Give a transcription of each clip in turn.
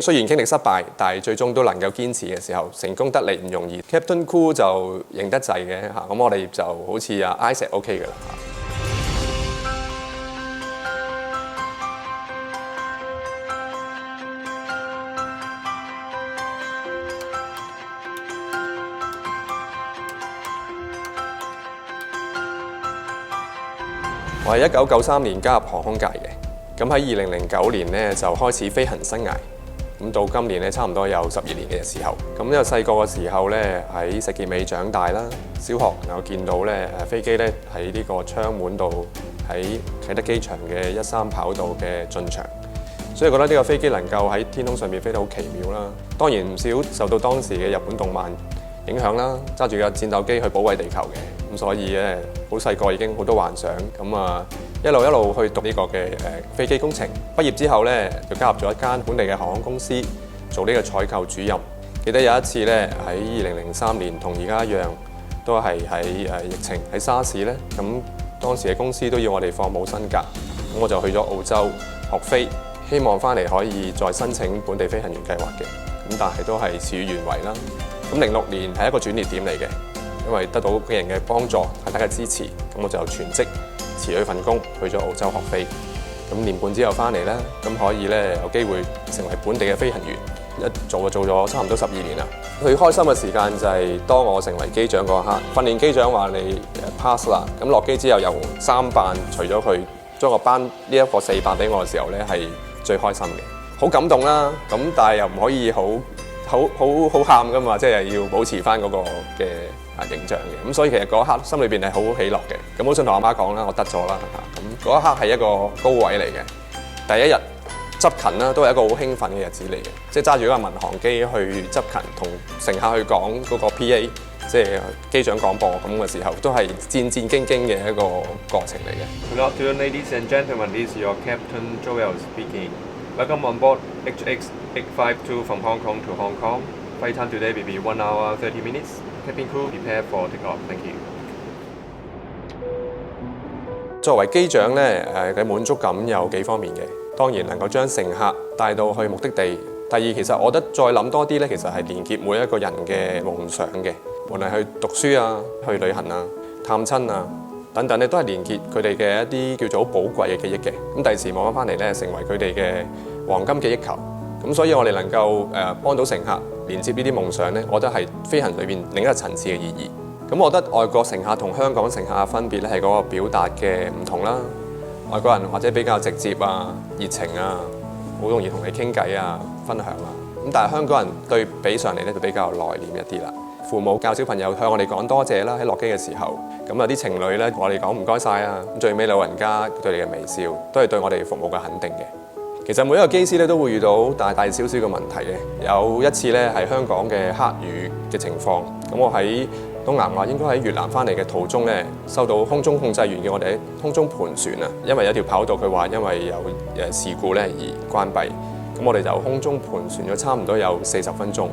雖然經歷失敗，但係最終都能夠堅持嘅時候，成功得嚟唔容易。Captain Cool 就型得滯嘅嚇，咁我哋就好似阿 Isaac OK 嘅啦。我係1993年加入航空界嘅，咁喺2009年咧就開始飛行生涯。咁到今年咧，差唔多有12年嘅時候。咁因為細個嘅時候咧，喺石硤尾長大啦。小學我見到咧飛機咧喺呢個窗門度，喺啟德機場嘅13跑道嘅進場，所以覺得呢個飛機能夠喺天空上面飛得好奇妙啦。當然唔少受到當時嘅日本動漫影響啦，揸住架戰鬥機去保衛地球嘅。咁所以咧好細個已經好多幻想。咁一路去讀呢個嘅飛機工程，畢業之後咧就加入咗一間本地嘅航空公司做呢個採購主任。記得有一次咧喺2003年，同而家一樣，都係喺疫情喺沙士咧，咁當時嘅公司都要我哋放冇薪假，咁我就去咗澳洲學飛，希望翻嚟可以再申請本地飛行員計劃嘅，咁但係都係事與願違啦。咁06年係一個轉捩點嚟嘅，因為得到屋企人嘅幫助、大家嘅支持，咁我就全職辭咗份工，去咗澳洲學飛。咁年半之後翻嚟咧，咁可以咧有機會成為本地嘅飛行員，一做就做咗差唔多12年啦。最開心嘅時間就係當我成為機長嗰刻，訓練機長話你 pass 啦，咁落機之後由3班除咗佢將個班呢一個4班俾我嘅時候咧，係最開心嘅，好感動啦。咁但係又唔可以好喊噶嘛，即係要保持翻嗰個嘅形象嘅。咁所以其實嗰一刻心裏邊係好喜樂嘅。咁好想同阿媽講啦，我得咗啦。咁嗰一刻係一個高位嚟嘅。第一日執勤啦，都係一個好興奮嘅日子嚟嘅，即係揸住嗰個民航機去執勤，同乘客去講嗰個 PA， 即係機長廣播咁嘅時候，都係戰兢兢嘅一個過程嚟嘅。Good afternoon, ladies and gentlemen. This is your Captain Joel speaking. Welcome on board HX852 from Hong Kong to Hong Kong. Flight time today will be 1 hour 30 minutes. Cabin crew prepare for takeoff. Thank you. 作為機長咧，嘅滿足感有幾方面嘅。當然能夠將乘客帶到去目的地。第二，其實我覺得再諗多啲咧，其實係連結每一個人嘅夢想嘅，無論去讀書啊、去旅行啊、探親啊等等咧，都係連結佢哋嘅一啲叫做好寶貴嘅記憶嘅。咁第時望翻嚟咧，成為佢哋嘅黃金記憶球。咁所以我哋能夠幫到乘客連接呢啲夢想咧，我覺得係飛行裏邊另一個層次嘅意義。咁我覺得外國乘客同香港乘客嘅分別咧，係嗰個表達嘅唔同啦。外國人或者比較直接啊、熱情啊，好容易同你傾偈啊、分享啊。咁但係香港人對比上嚟咧，就比較內斂一啲啦。父母教小朋友向我哋講多謝啦，喺落機嘅時候。咁有啲情侶咧，我哋講唔該晒啊。咁最尾老人家對你嘅微笑，都係對我哋服務嘅肯定嘅。其實每一個機師咧都會遇到大大小小嘅問題嘅。有一次咧係香港嘅黑雨嘅情況，咁我喺東南亞應該喺越南翻嚟嘅途中咧，收到空中控制員叫我哋喺空中盤旋啊，因為有一條跑道佢話因為有事故咧而關閉，咁我哋就空中盤旋咗差唔多有40分鐘。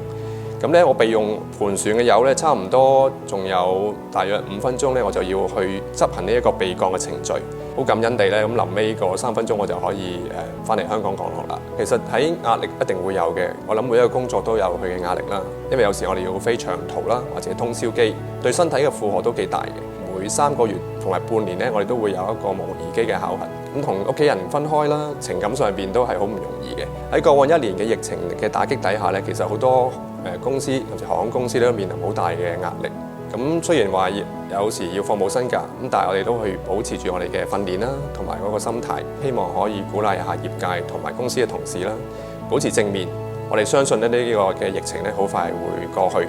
咁咧我備用盤旋嘅油咧，差唔多仲有大約5分鐘咧，我就要去執行呢一個備降嘅程序。好感恩地咧，咁臨尾個3分鐘我就可以翻嚟香港降落啦。其實喺壓力一定會有嘅，我諗每一個工作都有佢嘅壓力啦。因為有時我哋要飛長途啦，或者通宵機，對身體嘅負荷都幾大嘅。每3個月同埋半年咧，我哋都會有一個模擬機嘅考核。咁同屋企人分開啦，情感上邊都係好唔容易嘅。喺過往1年嘅疫情嘅打擊底下咧，其實好多公司甚至航空公司都面臨好大嘅壓力。咁雖然話有時要放冇薪假，咁但係我哋都去保持住我哋嘅訓練啦，同埋嗰個心態，希望可以鼓勵下業界同埋公司嘅同事啦，保持正面。我哋相信咧呢個嘅疫情咧好快會過去。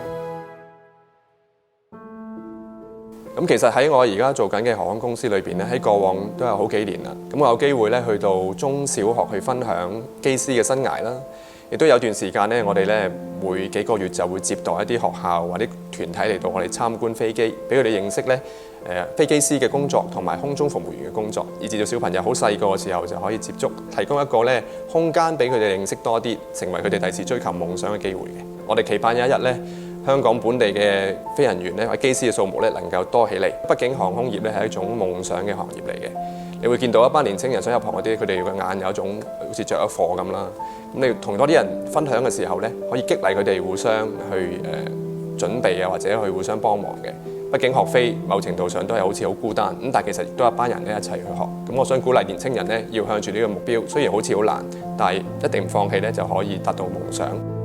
咁其實喺我而家做緊嘅航空公司裏邊咧，喺過往都有好幾年啦。咁我有機會咧去到中小學去分享機師嘅生涯啦。亦都有段時間咧，我哋咧每幾個月就會接待一啲學校或者團體嚟到我哋參觀飛機，俾佢哋認識咧飛機師嘅工作同埋空中服務員嘅工作，以至到小朋友好細個嘅時候就可以接觸，提供一個咧空間俾佢哋認識多啲，成為佢哋第時追求夢想嘅機會嘅。我哋期盼有一日咧，香港本地嘅飛行員咧或者機師嘅數目咧能夠多起嚟。畢竟航空業咧係一種夢想嘅行業嚟嘅。你會見到一班年青人想入行嗰啲，佢哋個眼有一種好似着咗火咁啦。咁你同多啲人分享嘅時候呢，可以激勵佢哋互相去準備啊，或者去互相幫忙嘅。畢竟學飛某程度上都係好似好孤單，咁但係其實亦都有一班人咧一齊去學。咁我想鼓勵年青人呢，要向住呢個目標，雖然好似好難，但係一定唔放棄呢，就可以達到夢想。